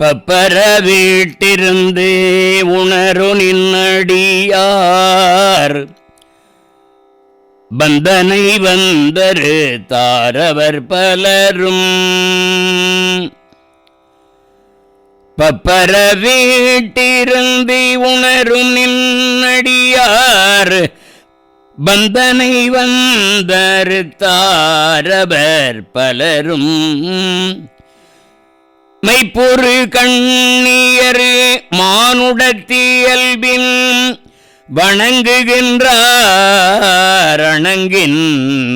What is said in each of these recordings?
பப்பர வீட்டிருந்து உணரு நின்னடியார் பந்தனை வந்தரு தாரவர் பலரும். பப்பர வீட்டிருந்து உணரும் நின்னடியார் பந்தனை வந்தரு தாரவர் பலரும். மைப்பொரு கண்ணியரு மானுடத்தியல்பின் வணங்குகின்றார் அணங்கின்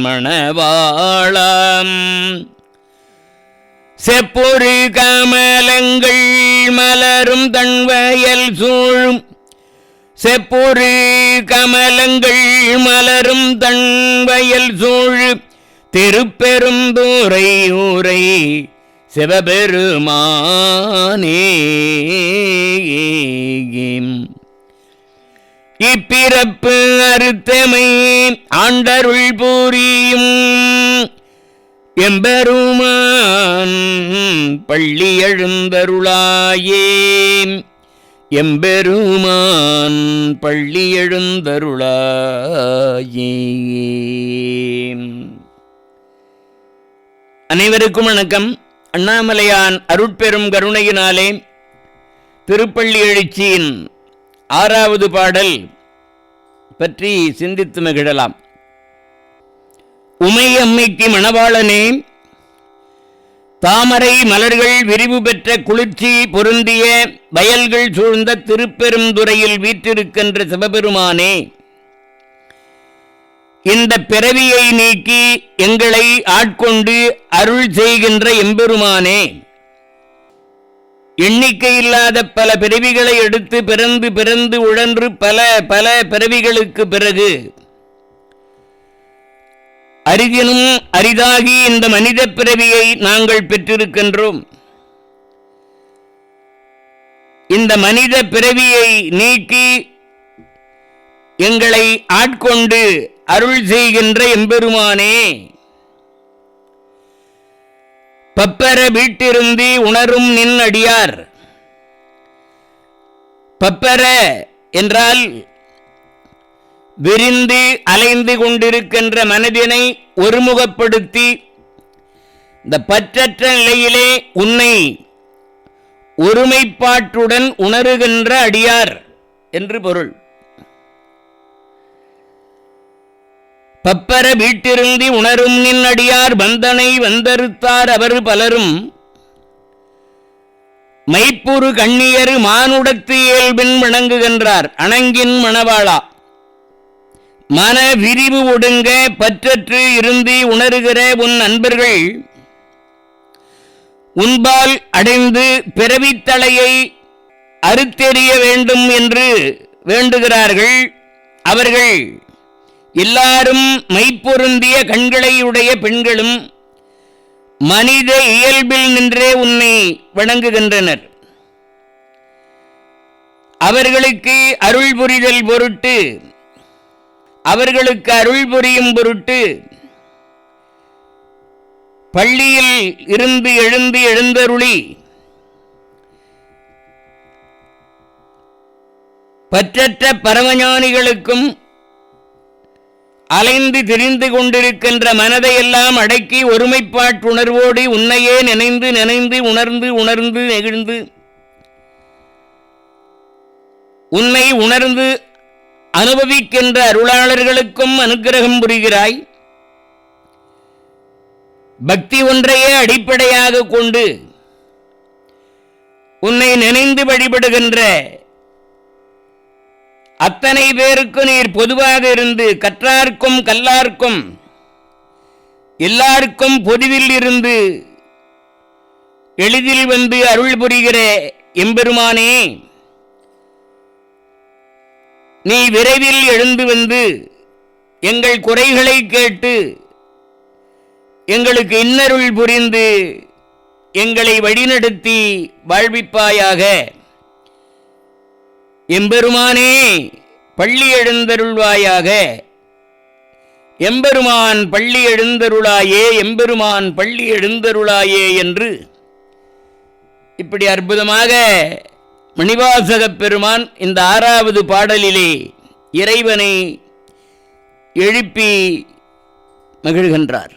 மணவாளாம். செப்பொரு கமலங்கள் மலரும் தன்வயல் சூழும். செப்பொரு கமலங்கள் மலரும் தன்வயல் சூழ் திருப்பெருந்துறை ஊரை சிவபெருமானே. இப்பிறப்பு அறுத்தமை ஆண்டருள் புரியும் எம்பெருமான் பள்ளி எழுந்தருளாயே. எம்பெருமான் பள்ளி எழுந்தருளாயே. அனைவருக்கும் வணக்கம். அண்ணாமலையான் அருட்பெரும் கருணையினாலே திருப்பள்ளி எழுச்சியின் 6வது பாடல் பற்றி சிந்தித்து மகிழலாம். உமையம்மைக்கு மணவாளனே, தாமரை மலர்கள் விரிவு பெற்ற குளிர்ச்சி பொருந்திய வயல்கள் சூழ்ந்த திருப்பெருந்துறையில் வீற்றிருக்கின்ற சிவபெருமானே, இந்த பிறவியை நீக்கி எங்களை ஆட்கொண்டு அருள் செய்கின்ற எம்பெருமானே, எண்ணிக்கையில்லாத பல பிறவிகளை எடுத்து பிறந்து பிறந்து உழன்று பல பல பிறவிகளுக்கு பிறகு அரிதினும் அரிதாகி இந்த மனித பிறவியை நாங்கள் பெற்றிருக்கின்றோம். இந்த மனித பிறவியை நீக்கி எங்களை ஆட்கொண்டு அருள் செய்கின்ற எம்பெருமானே, பப்பர வீட்டிருந்து உணரும் நின் அடியார். பப்பர என்றால் விரிந்து அலைந்து கொண்டிருக்கின்ற மனதினை ஒருமுகப்படுத்தி இந்த பற்றற்ற நிலையிலே உன்னை ஒருமைப்பாட்டுடன் உணருகின்ற அடியார் என்று பொருள். பப்பர வீட்டிருந்து உணரும் நின் அடியார் பந்தனை வந்தறுத்தார் அவர் பலரும். மைப்புறு கண்ணியரு மானுடத்து இயல்பின் வணங்குகின்றார் அணங்கின் மணவாளா. மன விரிவு ஒடுங்க பற்றற்று இருந்து உணருகிற உன் அன்பர்கள் உன்பால் அடைந்து பிறவித்தலையை அறுத்தெறிய வேண்டும் என்று வேண்டுகிறார்கள். அவர்கள் எல்லாரும் மைப்பொருந்திய கண்களையுடைய பெண்களும் மனித இயல்பில் நின்றே உன்னை வணங்குகின்றனர். அவர்களுக்கு அருள் புரிதல் பொருட்டு, அவர்களுக்கு அருள் புரியும் பொருட்டு பள்ளியில் இருந்து எழுந்தருளி பற்றற்ற பரமஞானிகளுக்கும் அலைந்து திரிந்து கொண்டிருக்கின்ற மனதையெல்லாம் அடக்கி ஒருமைப்பாட்டுணர்வோடு உன்னையே நினைந்து நினைந்து உணர்ந்து உணர்ந்து நெகிழ்ந்து உன்னை உணர்ந்து அனுபவிக்கின்ற அருளாளர்களுக்கும் அனுக்கிரகம் புரிகிறாய். பக்தி ஒன்றையே அடிப்படையாக கொண்டு உன்னை நினைந்து வழிபடுகின்ற அத்தனை பேருக்கு நீர் பொதுவாக இருந்து கற்றார்க்கும் கல்லார்க்கும் எல்லாருக்கும் பொதுவில் இருந்து எளிதில் வந்து அருள் புரிகிற எம்பெருமானே, நீ விரைவில் எழுந்து வந்து எங்கள் குறைகளை கேட்டு எங்களுக்கு இன்னருள் புரிந்து எங்களை வழிநடத்தி வாழ்விப்பாயாக. எம்பெருமானே பள்ளி எழுந்தருள்வாயாக. எம்பெருமான் பள்ளி எழுந்தருளாயே, எம்பெருமான் பள்ளி எழுந்தருளாயே என்று இப்படி அற்புதமாக மணிவாசகப் பெருமான் இந்த 6வது பாடலிலே இறைவனை எழுப்பி மகிழ்கின்றார்.